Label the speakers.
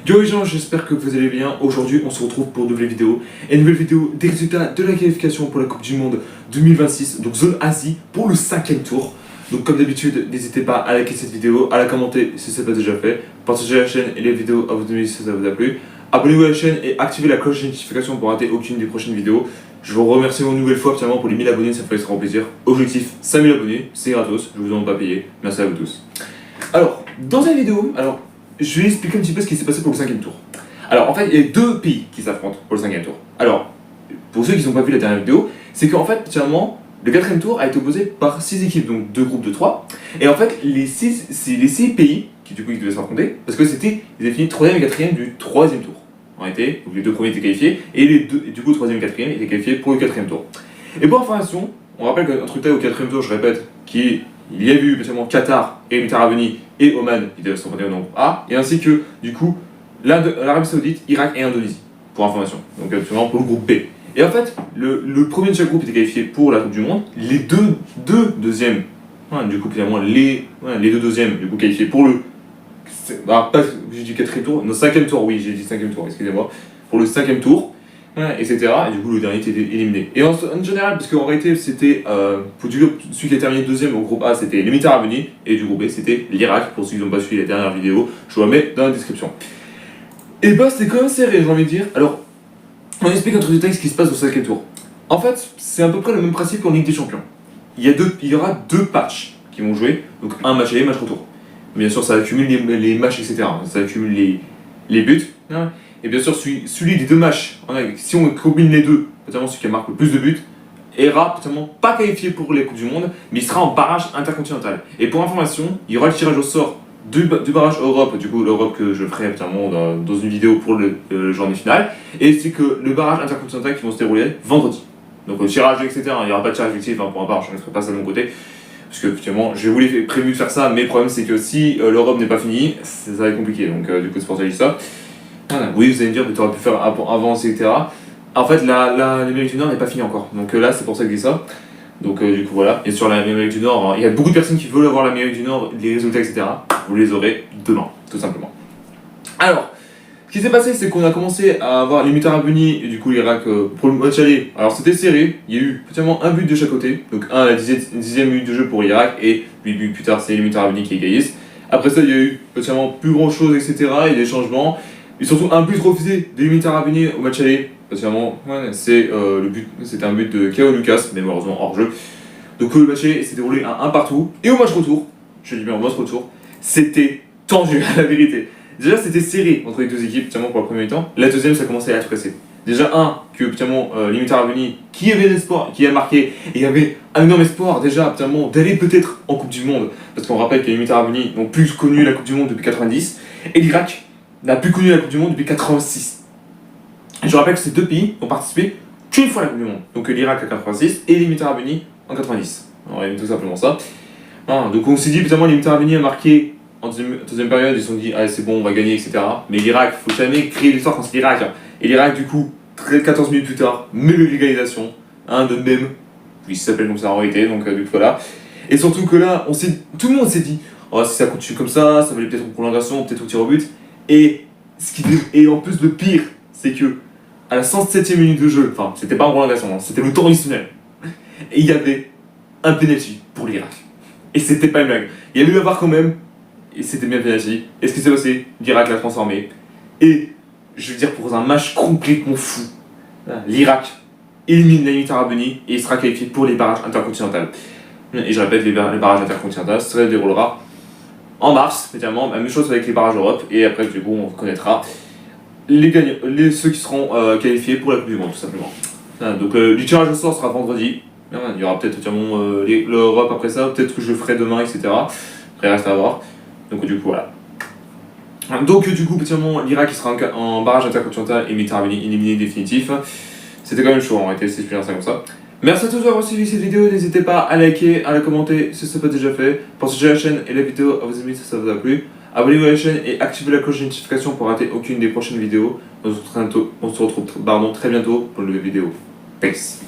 Speaker 1: Yo les gens, j'espère que vous allez bien. Aujourd'hui on se retrouve pour une nouvelle vidéo. Et une nouvelle vidéo des résultats de la qualification pour la Coupe du Monde 2026, donc zone Asie, pour le 5e tour. Donc comme d'habitude, n'hésitez pas à liker cette vidéo, à la commenter si ce n'est pas déjà fait, partagez la chaîne et les vidéos à vous donner si ça vous a plu. Abonnez-vous à la chaîne et activez la cloche de notification pour rater aucune des prochaines vidéos. Je vous remercie une nouvelle fois finalement pour les 1000 abonnés, ça me fait extrêmement plaisir. Objectif 5000 abonnés, c'est gratos, je vous en ai pas payé. Merci à vous tous. Alors, dans cette vidéo, je vais expliquer un petit peu ce qui s'est passé pour le 5e tour. Alors en fait, il y a deux pays qui s'affrontent pour le 5e tour. Alors, pour ceux qui n'ont pas vu la dernière vidéo, c'est qu'en fait, finalement, le 4e tour a été opposé par 6 équipes, donc 2 groupes de 3. Et en fait, c'est les 6 pays qui du coup ils devaient s'affronter, parce que ils avaient fini 3e et 4e du 3e tour. En réalité, donc les 2 premiers étaient qualifiés, et du coup 3e et 4e étaient qualifiés pour le 4e tour. Et pour information, on rappelle qu'un truc au 4e tour, je répète, il y a eu notamment Qatar et Émirats Arabes Unis et Oman qui devaient s'affronter au nombre A, et ainsi que du coup l'Arabie Saoudite, Irak et Indonésie, pour information, donc absolument pour le groupe B. Et en fait, le premier de chaque groupe était qualifié pour la Coupe du Monde, les deux deuxièmes, du coup finalement les deux deuxièmes du coup qualifiés pour le, pas j'ai dit 4e tour, non 5e tour, oui j'ai dit 5e tour, excusez-moi, pour le 5e tour, etc. Et du coup le dernier était éliminé. Et en général, parce qu'en réalité c'était, pour celui qui a terminé deuxième au groupe A c'était les Émirats Arabes Unis, et du groupe B c'était l'Irak, pour ceux qui n'ont pas suivi la dernière vidéo, je vous la mets dans la description. Et bah c'était quand même serré, j'ai envie de dire. Alors, on explique un truc de texte qui se passe au 5e tour. En fait, c'est à peu près le même principe qu'en Ligue des Champions. Il y aura 2 matchs qui vont jouer, donc un match aller, match retour. Bien sûr, ça accumule les matchs, etc. Ça accumule les buts. Et bien sûr, celui des 2 matchs, si on combine les deux, notamment celui qui marque le plus de buts, ira potentiellement pas qualifié pour les Coupes du Monde, mais il sera en barrage intercontinental. Et pour information, il y aura le tirage au sort du barrage Europe, du coup l'Europe que je ferai notamment dans une vidéo pour le journée finale, et c'est que le barrage intercontinental qui vont se dérouler vendredi. Donc le tirage, etc. Il n'y aura pas de tirage effectif, pour ma part, je ne ferai pas ça de mon côté. Parce que finalement, je voulais prévu de faire ça, mais le problème c'est que si l'Europe n'est pas finie, ça va être compliqué. Donc du coup c'est pour ça que je dis ça. Voilà. Oui, vous allez me dire que tu aurais pu faire avant, etc. En fait, l'Amérique du Nord n'est pas finie encore. Donc là, c'est pour ça que je dis ça. Donc du coup voilà. Et sur l'Amérique du Nord, il y a beaucoup de personnes qui veulent avoir l'Amérique du Nord, les résultats, etc. Vous les aurez demain, tout simplement. Alors, ce qui s'est passé, c'est qu'on a commencé à avoir les Émirats Arabes Unis et du coup l'Irak pour le match aller. Alors c'était serré, il y a eu potentiellement un but de chaque côté. Donc un à la 10e minute de jeu pour l'Irak et 8 buts plus tard, c'est les Émirats Arabes Unis qui égalisent. Après ça, il y a eu potentiellement plus grand chose, etc. Il y a des changements. Et surtout un but refusé des Émirats Arabes Unis au match aller. Potentiellement, c'est le but, c'était un but de Kao Lucas, mais malheureusement hors jeu. Donc le match aller s'est déroulé à 1 partout. Et au match retour, je dis bien au match retour, c'était tendu à la vérité. Déjà c'était serré entre les deux équipes, notamment pour la première mi-temps. La deuxième, ça commençait à être pressé. Déjà que notamment les Émirats Arabes Unis, qui avait l'espoir, qui a marqué, et avait un énorme espoir déjà notamment d'aller peut-être en Coupe du Monde, parce qu'on rappelle que les Émirats Arabes Unis n'ont plus connu la Coupe du Monde depuis 90, et l'Irak n'a plus connu la Coupe du Monde depuis 86. Et je rappelle que ces deux pays ont participé qu'une fois à la Coupe du Monde. Donc l'Irak en 86 et les Émirats Arabes Unis en 90. Alors, tout simplement ça. Donc on s'est dit, évidemment, les Émirats Arabes Unis ont marqué en deuxième période, ils se sont dit, ah c'est bon, on va gagner, etc. Mais l'Irak, il faut jamais créer l'histoire quand c'est l'Irak. Et l'Irak, du coup, 14 minutes plus tard, met l'égalisation, de même, il s'appelle comme ça en réalité, donc du coup voilà. Et surtout que là, tout le monde s'est dit, oh, si ça continue comme ça va aller peut-être en prolongation, peut-être au tir au but. Et en plus, le pire, c'est que à la 107e minute de jeu, enfin, c'était pas en prolongation, c'était le temps additionnel, et il y avait un penalty pour l'Irak. Et c'était pas une blague. Il y a eu la VAR quand même, et c'était bien penalty. Et ce qui s'est passé, l'Irak l'a transformé. Et je veux dire, pour un match complètement fou, l'Irak élimine les Émirats Arabes Unis et il sera qualifié pour les barrages intercontinentaux. Et je répète, les barrages intercontinentaux, ça se déroulera en mars, évidemment, la même chose avec les barrages Europe. Et après, du coup, on connaîtra ceux qui seront qualifiés pour la Coupe du Monde, tout simplement. Donc le tirage au sort sera vendredi. Il y aura peut-être l'Europe après ça, peut-être que je le ferai demain, etc. Après, reste à voir. Donc du coup, voilà. Donc du coup, potentiellement, l'Irak qui sera en barrage intercontinental et Émirats Arabes Unis éliminé définitif. C'était quand même chaud en réalité, c'est expliqué ça comme ça. Merci à tous d'avoir suivi cette vidéo, n'hésitez pas à liker, à la commenter si ce n'est pas déjà fait. Partagez la chaîne et la vidéo à vos amis si ça vous a plu. Abonnez-vous à la chaîne et activez la cloche de notification pour rater aucune des prochaines vidéos. On se retrouve très bientôt pour une nouvelle vidéo. Peace.